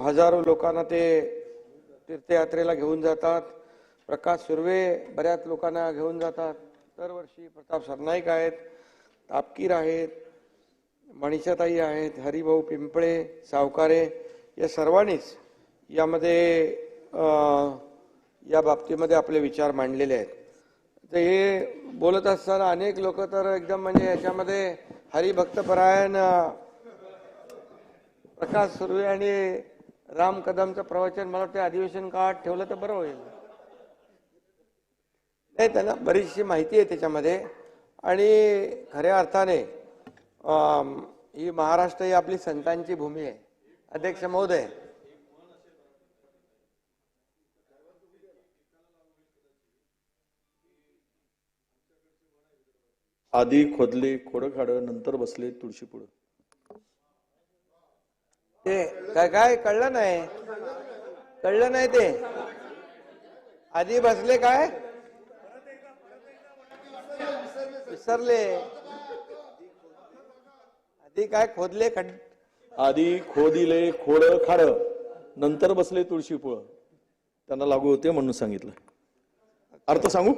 हजारो लोकांना ते तीर्थयात्रेला घेऊन जातात. प्रकाश सुर्वे बऱ्याच लोकांना घेऊन जातात दरवर्षी. प्रताप सरनाईक आहेत, तापकीर आहेत, मनीषाताई आहेत, हरिभाऊ पिंपळे, सावकारे, या सर्वांनीच यामध्ये या बाबतीमध्ये आपले विचार मांडलेले आहेत. तर हे बोलत असताना अनेक लोक तर एकदम म्हणजे याच्यामध्ये हरिभक्तपरायण प्रकाश सुर्वे आणि राम कदमचं प्रवचन मला ते अधिवेशन काळात ठेवलं तर बरं होईल. नाही, त्यांना बरीचशी माहिती आहे त्याच्यामध्ये. आणि खऱ्या अर्थाने ही महाराष्ट्र ही आपली संतांची भूमी आहे. अध्यक्ष महोदय, आधी खोदले खोडं खाडं, नंतर बसले तुळशी पुढं. ते काय काय कळलं नाही, कळलं नाही. ते आधी बसले काय विसरले. आधी काय खोदले आधी खोदिले खोडं खाडं, नंतर बसले तुळशी पुढं. त्यांना लागू होते म्हणून सांगितलं. अर्थ सांगू?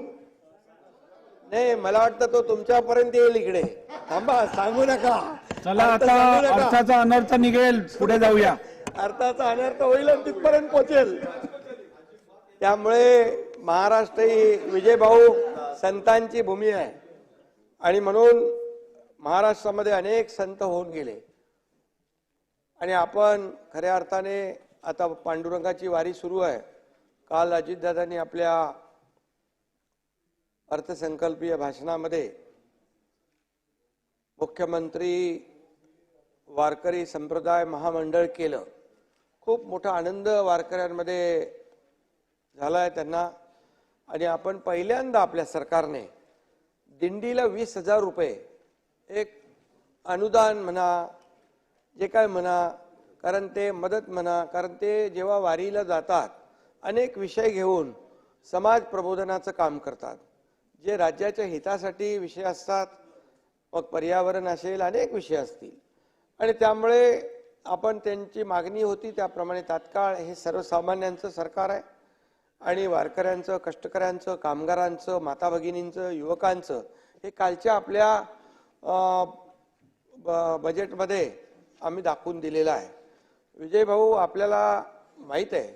नाही, मला वाटतं तो तुमच्यापर्यंत येईल. इकडे थांबा, सांगू नका. चला आता अर्थाचा अनर्थ निघेल, पुढे जाऊया. अर्थाचा अनर्थ होईल आणि तिथपर्यंत पोहोचेल. त्यामुळे महाराष्ट्र ही विजयभाऊ संतांची भूमी आहे. आणि म्हणून महाराष्ट्रामध्ये अनेक संत होऊन गेले. आणि आपण खऱ्या अर्थाने आता पांडुरंगाची वारी सुरू आहे. काल अजितदादांनी आपल्या अर्थसंकल्पीय भाषणामध्ये मुख्यमंत्री वारकरी संप्रदाय महामंडळ केलं. खूप मोठा आनंद वारकऱ्यांमध्ये झालाय त्यांना. आणि आपण पहिल्यांदा आपल्या सरकारने दिंडीला 20,000 रुपये एक अनुदान म्हणा, जे काय म्हणा, कारण ते मदत म्हणा, कारण ते जेव्हा वारीला जातात अनेक विषय घेऊन समाज प्रबोधनाचं काम करतात, जे राज्याच्या हितासाठी विषय असतात. मग पर्यावरण असेल, अनेक विषय असतील. आणि त्यामुळे आपण त्यांची मागणी होती त्याप्रमाणे तात्काळ हे सर्वसामान्यांचं सरकार आहे. आणि वारकऱ्यांचं, कष्टकऱ्यांचं, कामगारांचं, माता भगिनींचं, युवकांचं हे कालच्या आपल्या बजेटमध्ये आम्ही दाखवून दिलेलं आहे. विजयभाऊ, आपल्याला माहीत आहे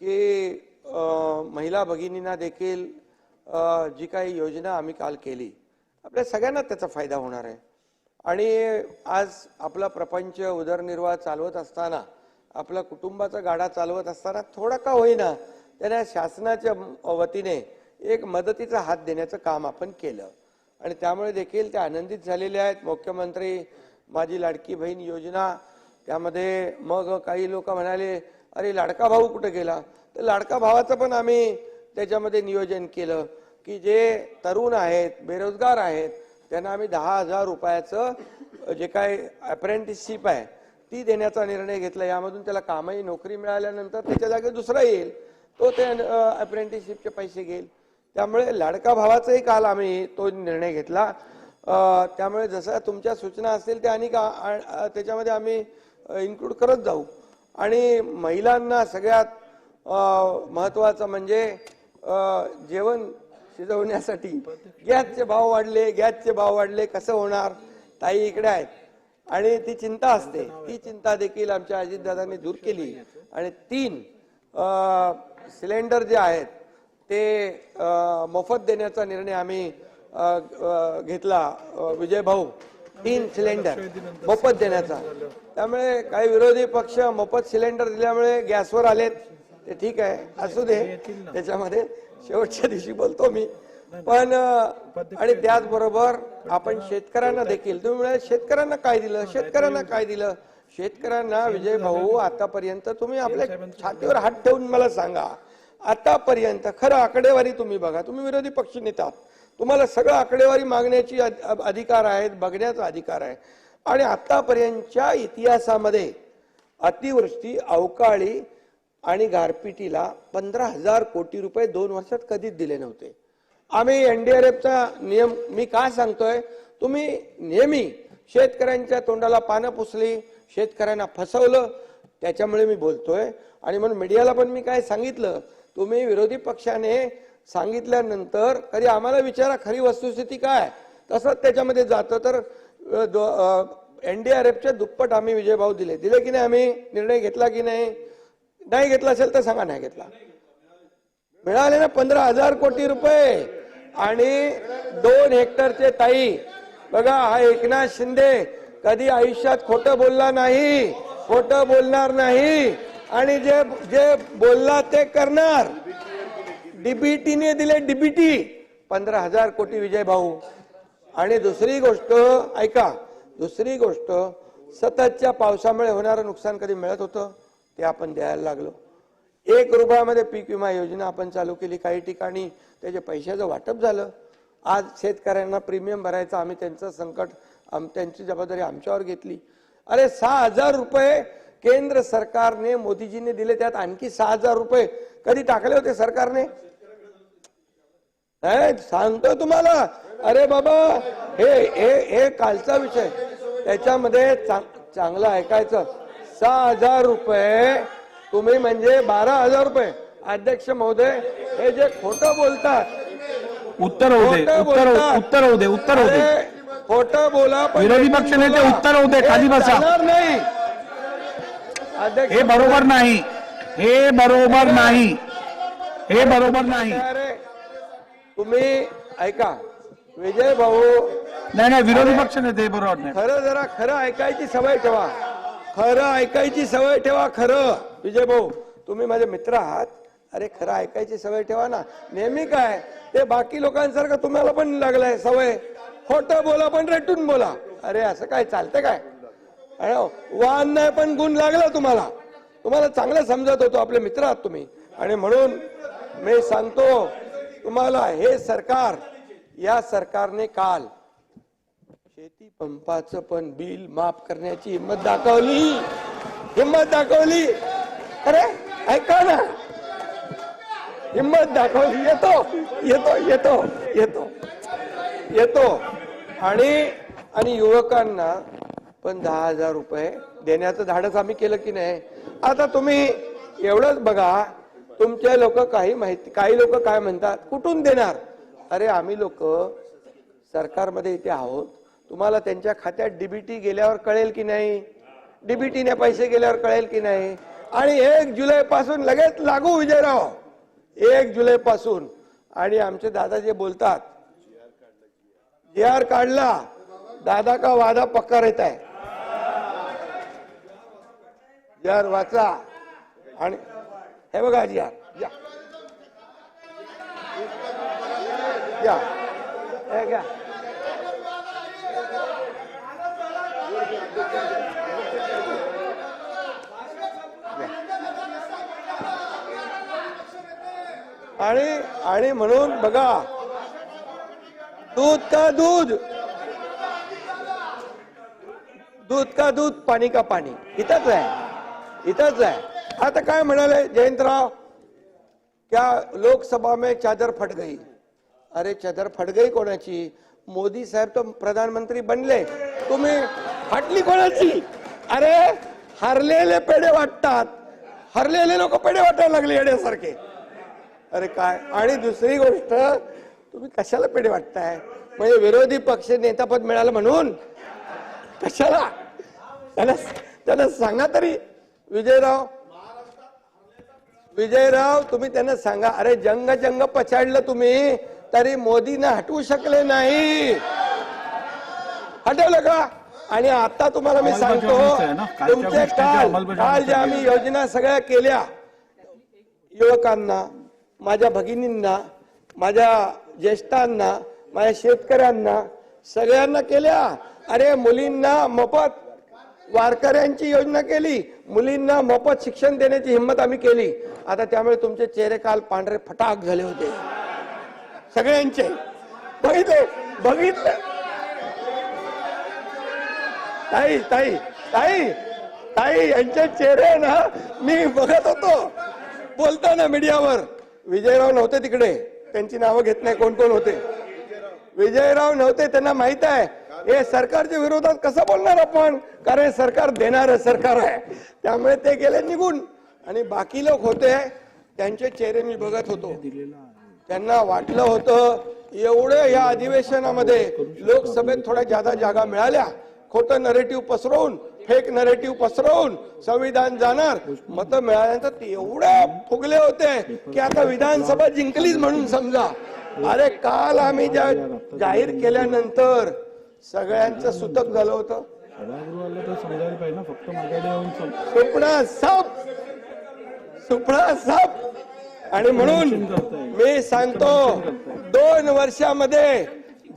की महिला भगिनींना देखील जी काही योजना आम्ही काल केली, आपल्या सगळ्यांना त्याचा फायदा होणार आहे. आणि आज आपला प्रपंच उदरनिर्वाह चालवत असताना, आपला कुटुंबाचा गाडा चालवत असताना थोडा का होईना त्यांना शासनाच्या वतीने एक मदतीचा हात देण्याचं काम आपण केलं. आणि त्यामुळे देखील ते आनंदित झालेले आहेत. मुख्यमंत्री माझी लाडकी बहीण योजना, त्यामध्ये मग काही लोक म्हणाले अरे लाडका भाऊ कुठे गेला, तर लाडका भावाचं पण आम्ही त्याच्यामध्ये नियोजन केलं की जे तरुण आहेत, बेरोजगार आहेत, त्यांना आम्ही 10,000 रुपयाचं जे काय अप्रेंटिसशिप आहे ती देण्याचा निर्णय घेतला. यामधून त्याला कामही, नोकरी मिळाल्यानंतर त्याच्या जागी दुसरा येईल, तो ते अप्रेंटिसशिपचे पैसे घेईल. त्यामुळे लाडका भावाचाही काल आम्ही तो निर्णय घेतला. त्यामुळे जसं तुमच्या सूचना असतील त्या आणि त्याच्यामध्ये आम्ही इन्क्लूड करत जाऊ. आणि महिलांना सगळ्यात महत्त्वाचं म्हणजे जेवण शिजवण्यासाठी गॅसचे भाव वाढले, कसं होणार. ताई इकडे आहेत आणि ती चिंता असते, ती चिंता देखील आमच्या अजितदादांनी दूर केली. आणि 3 सिलेंडर जे आहेत ते मोफत देण्याचा निर्णय आम्ही घेतला. विजयभाऊ, 3 सिलेंडर मोफत देण्याचा. त्यामुळे काही विरोधी पक्ष मोफत सिलेंडर दिल्यामुळे गॅसवर आलेत, ते ठीक आहे, असू दे, त्याच्यामध्ये शेवटच्या दिवशी बोलतो मी. पण आणि त्याचबरोबर आपण शेतकऱ्यांना देखील, तुम्ही म्हणाले शेतकऱ्यांना काय दिलं, शेतकऱ्यांना विजयभाऊ आतापर्यंत तुम्ही आपल्या छातीवर हात ठेवून मला सांगा, आतापर्यंत खरं आकडेवारी तुम्ही बघा. तुम्ही विरोधी पक्ष नेता, तुम्हाला सगळं आकडेवारी मागण्याची अधिकार आहेत, बघण्याचा अधिकार आहे. आणि आतापर्यंतच्या इतिहासामध्ये अतिवृष्टी, अवकाळी आणि गारपिटीला 15,000 कोटी रुपये 2 वर्षात कधीच दिले नव्हते. आम्ही NDRFचा नियम मी का सांगतोय, तुम्ही नेहमी शेतकऱ्यांच्या तोंडाला पानं पुसली, शेतकऱ्यांना फसवलं. त्याच्यामुळे मी बोलतोय. आणि म्हणून मीडियाला पण मी काय सांगितलं, तुम्ही विरोधी पक्षाने सांगितल्यानंतर कधी आम्हाला विचारा खरी वस्तुस्थिती काय, तसंच त्याच्यामध्ये जातं. तर NDRFच्या दुप्पट आम्ही विजयभाऊ दिले की नाही, आम्ही निर्णय घेतला की नाही, नाही घेतला असेल तर सांगा नाही घेतला. मिळाले ना 15,000 कोटी रुपये. आणि 2 हेक्टरचे ताई बघा, हा एकनाथ शिंदे कधी आयुष्यात खोटं बोलला नाही, खोटं बोलणार नाही आणि जे जे बोलला ते करणार. डीबीटीने दिले, डीबीटी 15,000 कोटी विजय भाऊ. आणि दुसरी गोष्ट ऐका, दुसरी गोष्ट सततच्या पावसामुळे होणारं नुकसान कधी मिळत होतं ते आपण द्यायला लागलो. 1 रुपयामध्ये पीक विमा योजना आपण चालू केली, काही ठिकाणी त्याचे पैशाचं वाटप झालं. आज शेतकऱ्यांना प्रीमियम भरायचं, आम्ही त्यांचं संकट त्यांची जबाबदारी आमच्यावर घेतली. अरे 6,000 रुपये केंद्र सरकारने मोदीजीने दिले, त्यात आणखी 6,000 रुपये कधी टाकले होते सरकारने, सांगतो तुम्हाला. अरे बाबा, हे कालचा विषय, त्याच्यामध्ये चांगलं ऐकायचं. 6,000 रुपये तुम्ही म्हणजे 12,000 रुपये. अध्यक्ष महोदय, हे जे खोटं बोलतात, उत्तर होऊ दे, उत्तर होऊ दे. खोटं बोला, विरोधी पक्ष नेते उत्तर होऊ दे, खाली बसा. नाही अध्यक्ष, हे बरोबर नाही, हे बरोबर नाही, हे बरोबर नाही. तुम्ही ऐका विजय भाऊ, नाही, विरोधी पक्ष नेते बरोबर नाही. खरं ऐकायची सवय ठेवा, खरं ऐकायची सवय ठेवा. खरं विजय भाऊ, तुम्ही माझे मित्र आहात, अरे खरं ऐकायची सवय ठेवा ना. नेहमी काय ते बाकी लोकांसारखं तुम्हाला पण लागलाय सवय, खोटं बोला पण रेटून बोला. अरे असं काय चालतं काय? वाहन नाही पण गुण लागला तुम्हाला. तुम्हाला चांगलं समजत होतो, आपले मित्र आहात तुम्ही. आणि म्हणून मी सांगतो तुम्हाला, हे सरकार, या सरकारने काल शेती पंपाचं पण बिल माफ करण्याची हिंमत दाखवली. अरे ऐका ना, हिंमत दाखवली. येतो आणि युवकांना पण 10,000 रुपये देण्याचं धाडस आम्ही केलं की नाही. आता तुम्ही एवढंच बघा, तुमचे लोक काही लोक काय म्हणतात, कुठून देणार. अरे आम्ही लोक सरकारमध्ये इथे आहोत, तुम्हाला त्यांच्या खात्यात डीबीटी गेल्यावर कळेल की नाही, डीबीटीने पैसे गेल्यावर कळेल की नाही. आणि 1 जुलै पासून लगेच लागू विजयराव, 1 जुलै पासून. आणि आमचे दादा जे बोलतात, GR काढला, दादा का वादा पक्का रहता है. GR वाचा. आणि हे बघा GR, या आणि म्हणून बघा, दूध का दूध, पाणी का पाणी, इथंच आहे. आता काय म्हणाले जयंतराव, क्या लोकसभा में चादर फट गई. अरे चादर फट गई कोणाची? मोदी साहेब तो प्रधानमंत्री बनले, तुम्ही फाटली कोणाची? अरे हरलेले पेढे वाटतात, हरलेले लोक पेढे वाटायला लागले येण्यासारखे. अरे काय. आणि दुसरी गोष्ट, तुम्ही कशाला पेढे वाटताय? म्हणजे विरोधी पक्ष नेतापद मिळालं म्हणून कशाला? त्याला सांगा तरी. विजयराव तुम्ही त्यांना सांगा, अरे जंग पछाडलं तुम्ही, तरी मोदींना हटवू शकले नाही. हटवलं का? आणि आता तुम्हाला मी सांगतो, तुमचे काल ज्या आम्ही योजना सगळ्या केल्या, युवकांना, माझ्या भगिनींना, माझ्या ज्येष्ठांना, माझ्या शेतकऱ्यांना, सगळ्यांना केल्या. अरे मुलींना मोफत, वारकऱ्यांची योजना केली, मुलींना मोफत शिक्षण देण्याची हिंमत आम्ही केली. आता त्यामुळे तुमचे चेहरे काल पांढरे फटाक झाले होते सगळ्यांचे. बघितलं ताई यांचे चेहरे ना मी बघत होतो बोलताना मीडियावर. विजयराव नव्हते तिकडे, त्यांची नावं घेत नाही कोण कोण होते. विजयराव नव्हते, त्यांना माहित आहे हे सरकारच्या विरोधात कसं बोलणार आपण, कारण हे सरकार देणारं सरकार आहे, त्यामुळे ते गेले निघून. आणि बाकी लोक होते त्यांचे चेहरे मी बघत होतो, त्यांना वाटलं होतं एवढं या अधिवेशनामध्ये लोकसभेत थोड्या जादा जागा मिळाल्या, खोटं नरेटिव्ह पसरवून, फेक नरेटिव्ह पसरवून संविधान जाणार, मतं मिळाल्यानंतर ते एवढे फुगले होते की आता विधानसभा जिंकलीच म्हणून समजा. अरे काल आम्ही जाहीर केल्यानंतर सगळ्यांचं सुतक झालं होतं. सुपडा साप. आणि म्हणून मी सांगतो 2 वर्षामध्ये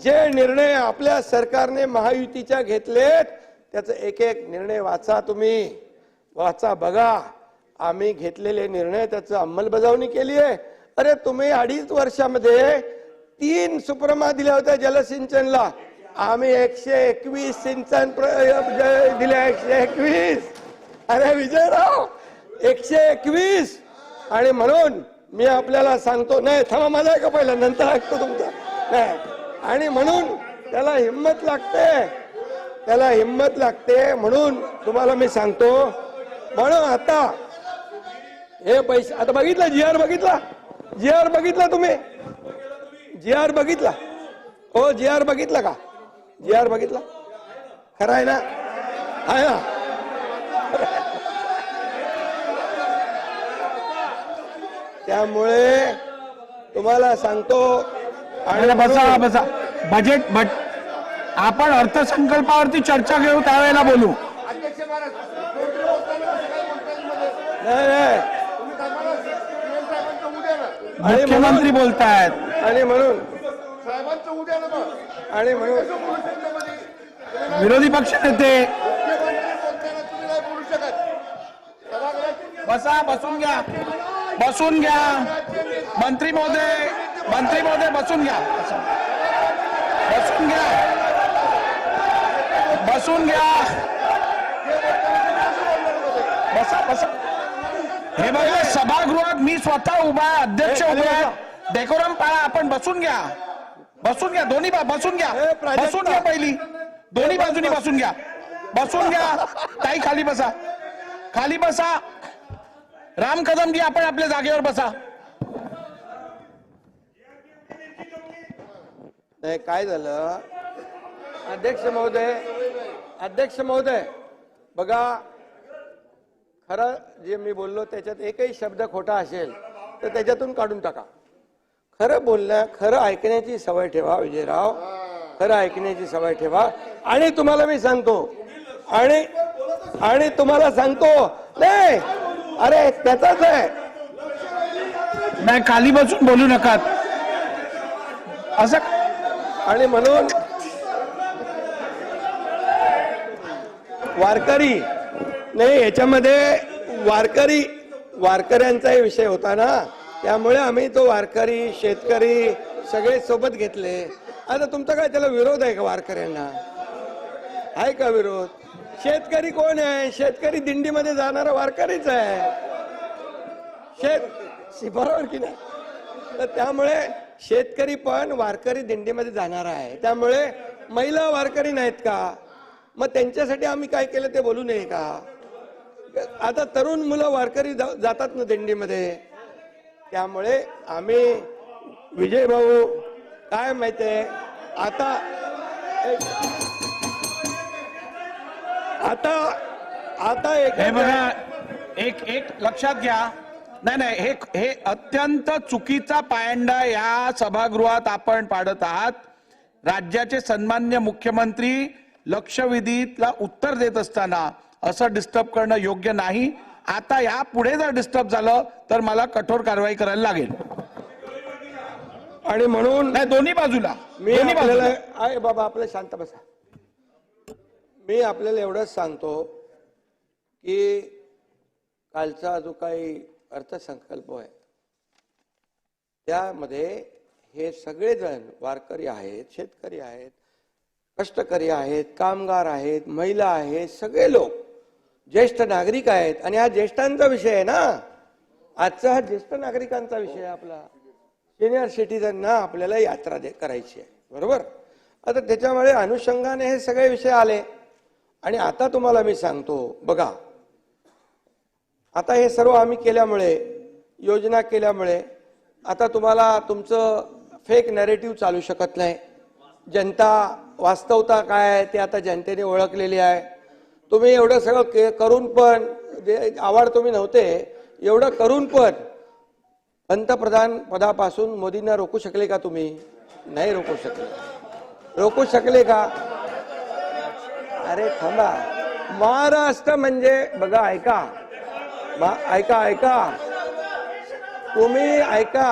जे निर्णय आपल्या सरकारने महायुतीच्या घेतलेत त्याचा एक एक निर्णय वाचा, तुम्ही वाचा, बघा. आम्ही घेतलेले निर्णय त्याचं अंमलबजावणी केली आहे. अरे तुम्ही 2.5 वर्षामध्ये 3 सुप्रमा दिल्या होत्या जलसिंचनला, आम्ही 121 सिंचन दिले, 121. अरे विजयराव 121. आणि म्हणून मी आपल्याला सांगतो, नाही थांबा माझा ऐका पहिला, नंतर ऐकतो तुमचा. नाही, आणि म्हणून त्याला हिंमत लागते, त्याला हिंमत लागते. म्हणून तुम्हाला मी सांगतो, म्हणून आता हे पैसे आता बघितलं, GR बघितला, GR बघितला तुम्ही, GR बघितला, हो GR बघितला का, GR बघितला, खरं आहे ना, आहे ना. त्यामुळे तुम्हाला सांगतो. आणि बसा बसा, बजेट आपण अर्थसंकल्पावरती चर्चा घेऊ त्यावेळेला बोलू. नाही, मुख्यमंत्री बोलतायत. आणि म्हणून विरोधी पक्ष नेते बसा, बसून घ्या, बसून घ्या. मंत्री महोदय बसून घ्या, बसून घ्या, बसून घ्या, बसा बसा. हे बघा, सभागृहात मी स्वतः उभा आहे, अध्यक्ष उभे आहे, डेकोरम पाळा. आपण बसून घ्या, बसून घ्या, दोन्ही बसून घ्या, बसून घ्या, पहिली दोन्ही बाजूनी बसून घ्या, बसून घ्या. ताई खाली बसा, खाली बसा. राम कदमजी आपण आपल्या जागेवर बसा. नाही, काय झालं अध्यक्ष महोदय, बघा, खरं जे मी बोललो त्याच्यात एकही शब्द खोटा असेल तर त्याच्यातून काढून टाका. खरं बोलण्या, खरं ऐकण्याची सवय ठेवा विजयराव, खरं ऐकण्याची सवय ठेवा. आणि तुम्हाला मी सांगतो, आणि तुम्हाला सांगतो, नाही अरे त्याचाच आहे. नाही, खाली बसून बोलू नका असं. आणि म्हणून वारकरी नाही, याच्यामध्ये वारकऱ्यांचाही विषय होता ना, त्यामुळे आम्ही तो वारकरी, शेतकरी सगळे सोबत घेतले. आता तुमचा काय त्याला विरोध आहे का? वारकऱ्यांना आहे का विरोध? शेतकरी कोण आहे? शेतकरी दिंडीमध्ये जाणारा वारकरीच आहे. बरोबर की नाही? तर त्यामुळे शेतकरी पण वारकरी दिंडीमध्ये जाणार आहे. त्यामुळे महिला वारकरी नाहीत का? मग त्यांच्यासाठी आम्ही काय केलं ते बोलू नये का? आता तरुण मुलं वारकरी जातात ना दिंडीमध्ये. त्यामुळे आम्ही विजय भाऊ काय माहितीये, आता हे बघा, एक लक्षात घ्या. नाही, हे अत्यंत चुकीचा पायंडा या सभागृहात आपण पाडत आहात. राज्याचे सन्मान्य मुख्यमंत्री लक्षवेधीला उत्तर देत असताना असं डिस्टर्ब करणं योग्य नाही. आता या पुढे जर डिस्टर्ब झालं तर मला कठोर कारवाई करायला लागेल. आणि म्हणून नाही, दोन्ही बाजूला मी आपल्याला आहे बाबा, आपलं शांत बसा. मी आपल्याला एवढंच सांगतो की कालचा जो काही अर्थसंकल्प आहे त्यामध्ये हे सगळेजण वारकरी आहेत, शेतकरी आहेत, कष्टकरी आहेत, कामगार आहेत, महिला आहेत, सगळे लोक ज्येष्ठ नागरिक आहेत. आणि हा ज्येष्ठांचा विषय आहे ना, आजचा हा ज्येष्ठ नागरिकांचा विषय आहे. आपला सिनियर सिटीजनना आपल्याला यात्रा करायची आहे, बरोबर? आता त्याच्यामुळे अनुषंगाने हे सगळे विषय आले. आणि आता तुम्हाला मी सांगतो बघा, आता हे सर्व आम्ही केल्यामुळे, योजना केल्यामुळे आता तुम्हाला तुमचं फेक नॅरेटिव्ह चालू शकत नाही. जनता वास्तवता काय आहे ते आता जनतेने ओळखलेली आहे. तुम्ही एवढं सगळं करून पण आवड तुम्ही नव्हते, एवढं करून पण पंतप्रधान पदापासून मोदींना रोखू शकले का तुम्ही? नाही रोखू शकले. रोखू शकले का? अरे थांबा, महाराष्ट्र म्हणजे बघा, ऐका ऐका तुम्ही ऐका.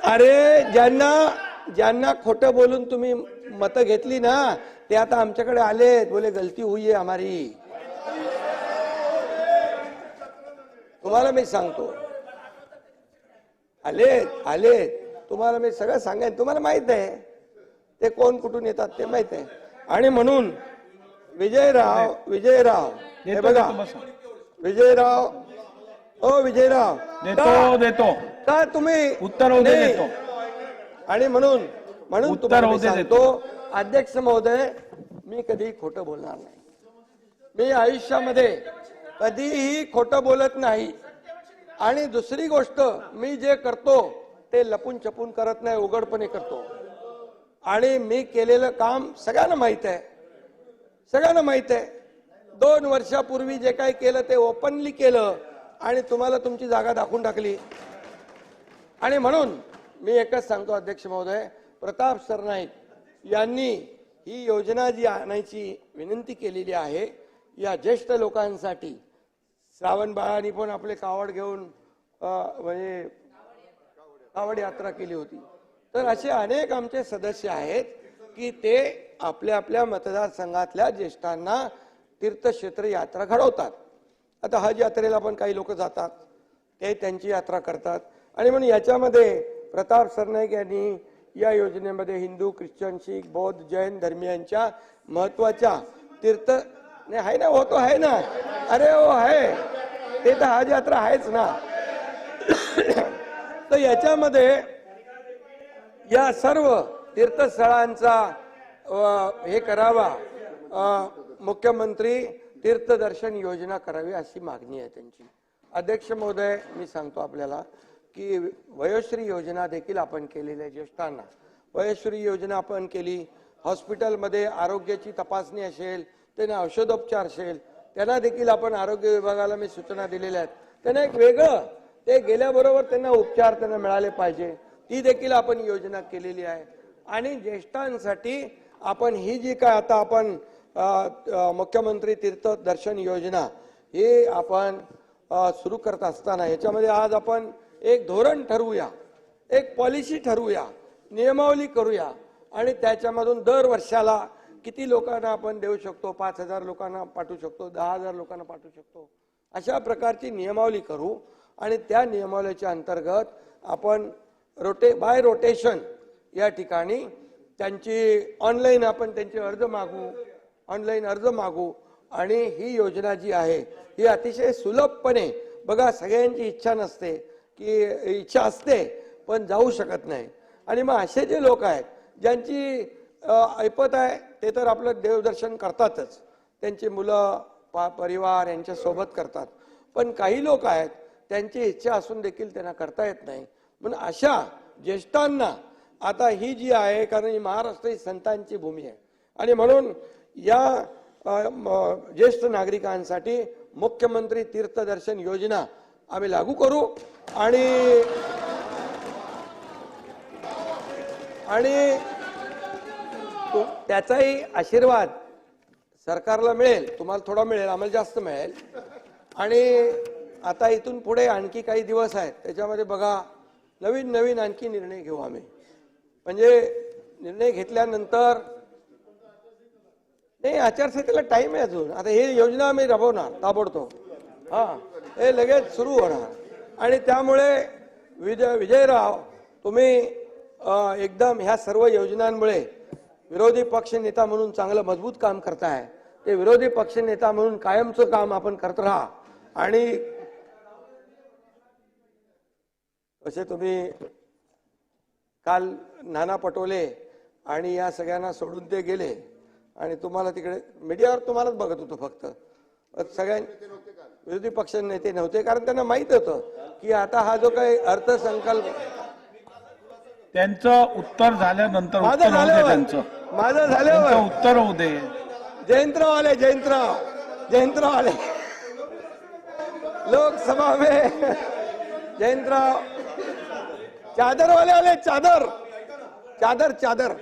अरे ज्यांना खोटं बोलून तुम्ही मतं घेतली ना, ते आता आमच्याकडे आले, बोले गलती हुई है हमारी. तुम्हाला मी सांगतो, आले तुम्हाला मी सगळं सांगेन. तुम्हाला माहित आहे ते कोण कुठून येतात ते माहित आहे. आणि म्हणून विजयराव हे बघा, विजयराव देतो का तुम्ही उत्तर देतो. आणि म्हणून तुम्हाला मी सांगतो, अध्यक्ष महोदय, मी कधी खोटं बोलणार नाही. मी आयुष्यामध्ये कधीही खोटं बोलत नाही. आणि दुसरी गोष्ट, मी जे करतो ते लपून छपून करत नाही, उघडपणे करतो. आणि मी केलेलं काम सगळ्यांना माहित आहे. 2 वर्षापूर्वी जे काही केलं ते ओपनली केलं आणि तुम्हाला तुमची जागा दाखवून टाकली. आणि म्हणून मी एकच सांगतो अध्यक्ष महोदय, प्रताप सरनाईक यांनी ही योजना जी आणायची विनंती केलेली आहे, या ज्येष्ठ लोकांसाठी, श्रावण बाळांनी पण आपले कावड घेऊन म्हणजे कावड यात्रा केली होती. तर असे अनेक आमचे सदस्य आहेत की ते आपल्या आपल्या मतदारसंघातल्या ज्येष्ठांना तीर्थक्षेत्र यात्रा घडवतात. आता हज यात्रेला पण काही लोक जातात, ते त्यांची यात्रा करतात. आणि म्हणून याच्यामध्ये प्रताप सरनाईक यांनी या योजनेमध्ये हिंदू, ख्रिश्चन, शीख, बौद्ध, जैन धर्मियांच्या महत्वाच्या तीर्थ आहे ना, हो तो आहे ना, अरे हो आहे ते तर हज यात्रा आहेच ना. तर याच्यामध्ये या सर्व तीर्थस्थळांचा हे करावा, मुख्यमंत्री तीर्थदर्शन योजना करावी अशी मागणी आहे त्यांची. अध्यक्ष महोदय, मी सांगतो आपल्याला की वयोश्री योजना देखील आपण केलेली आहे. ज्येष्ठांना वयोश्री योजना आपण केली. हॉस्पिटलमध्ये आरोग्याची तपासणी असेल, त्यांना औषधोपचार असेल, त्यांना देखील आपण आरोग्य विभागाला मी सूचना दिलेल्या आहेत. त्यांना एक वेगळं, ते गेल्याबरोबर त्यांना उपचार त्यांना मिळाले पाहिजे, ती देखील आपण योजना केलेली आहे. आणि ज्येष्ठांसाठी आपण ही जी काय आता आपण मुख्यमंत्री तीर्थ दर्शन योजना हे आपण सुरू करत असताना याच्यामध्ये आज आपण एक धोरण ठरवूया, एक पॉलिसी ठरवूया, नियमावली करूया. आणि त्याच्यामधून दर वर्षाला किती लोकांना आपण देऊ शकतो, 5,000 लोकांना पाठवू शकतो, 10,000 लोकांना पाठवू शकतो, अशा प्रकारची नियमावली करू. आणि त्या नियमावलीच्या अंतर्गत आपण बाय रोटेशन या ठिकाणी त्यांची ऑनलाईन आपण त्यांचे अर्ज मागू. आणि ही योजना जी आहे ही अतिशय सुलभपणे, बघा सगळ्यांची इच्छा नसते, की इच्छा असते पण जाऊ शकत नाही. आणि मग असे जे लोक आहेत ज्यांची ऐपत आहे ते तर आपलं देवदर्शन करतातच, त्यांची मुलं परिवार यांच्या सोबत करतात. पण काही लोक आहेत त्यांची इच्छा असून देखील त्यांना करता येत नाही. म्हणून अशा ज्येष्ठांना आता ही जी आहे, कारण ही महाराष्ट्र ही संतांची भूमी आहे, आणि म्हणून या ज्येष्ठ नागरिकांसाठी मुख्यमंत्री तीर्थदर्शन योजना आम्ही लागू करू. आणि त्याचाही आशीर्वाद सरकारला मिळेल, तुम्हाला थोडा मिळेल, आम्हाला जास्त मिळेल. आणि आता इथून पुढे आणखी काही दिवस आहेत, त्याच्यामध्ये बघा नवीन आणखी निर्णय घेऊ आम्ही. म्हणजे निर्णय घेतल्यानंतर नाही, आचारसंहितेला टाइम आहे अजून. आता ही योजना आम्ही राबवणार ताबडतोब, हे लगेच सुरू होणार. आणि त्यामुळे विजयराव, तुम्ही एकदम ह्या सर्व योजनांमुळे विरोधी पक्ष नेता म्हणून चांगलं मजबूत काम करताय. ते विरोधी पक्ष नेता म्हणून कायमचं काम आपण करत राहा. आणि असे तुम्ही काल नाना पटोले आणि या सगळ्यांना सोडून ते गेले, आणि तुम्हाला तिकडे मीडियावर तुम्हालाच बघत होतो फक्त. सगळ्या विरोधी पक्ष नेते नव्हते, कारण त्यांना माहित होतं की आता हा जो काही अर्थसंकल्प. त्यांचं उत्तर झाल्यानंतर माझं उत्तर होऊ दे झाल्यावर त्यांचं माझं झाल्यावर त्यांचं उत्तर होऊ दे. जयंतराव आले, जयंतराव आले लोकसभा में. जयंतराव चादर वाले आले, चादर चादर चादर